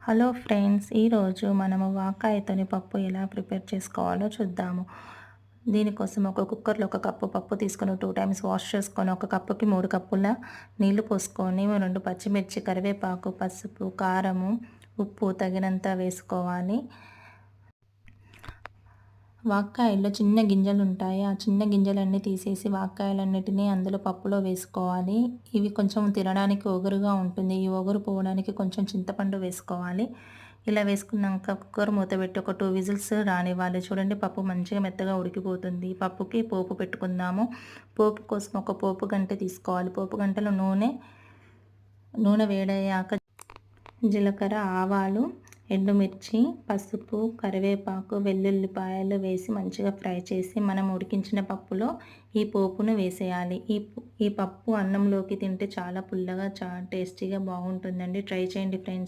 Hello friends, ఈరోజు మనము వాకాయతోని పప్పు ఎలా ప్రిపేర్ చేసుకోవాలో చూద్దాము. దీనికోసం ఒక కుక్కర్లో ఒక కప్పు పప్పు తీసుకొని 2 టైమ్స్ వాష్ చేసుకొని, ఒక కప్పుకి 3 కప్పుల నీళ్లు పోసుకొని, 2 పచ్చిమిర్చి, కరివేపాకు, పసుపు, కారము, ఉప్పు తగినంత వేసుకోవాలి. వాక్కాయల్లో చిన్న గింజలు ఉంటాయి. ఆ చిన్న గింజలన్నీ తీసేసి వాక్కాయలన్నిటినీ అందులో పప్పులో వేసుకోవాలి. ఇవి కొంచెం తినడానికి ఒగరుగా ఉంటుంది. ఈ ఒగరు పోవడానికి కొంచెం చింతపండు వేసుకోవాలి. ఇలా వేసుకున్నాక కుక్కర్ మూత పెట్టి ఒక 2 విజిల్స్ రానివ్వాలి. చూడండి, పప్పు మంచిగా మెత్తగా ఉడికిపోతుంది. పప్పుకి పోపు పెట్టుకుందాము. పోపు కోసం ఒక పోపు గంటె తీసుకోవాలి. పోపు గంటలో నూనె వేడయ్యాక జీలకర్ర, ఆవాలు, ఎండుమిర్చి, పసుపు, కరివేపాకు, వెల్లుల్లిపాయలు వేసి మంచిగా ఫ్రై చేసి మనం ఉడికించిన పప్పులో ఈ పోపును వేసేయాలి. ఈ పప్పు అన్నంలోకి తింటే చాలా పుల్లగా టేస్టీగా బాగుంటుందండి. ట్రై చేయండి ఫ్రెండ్స్.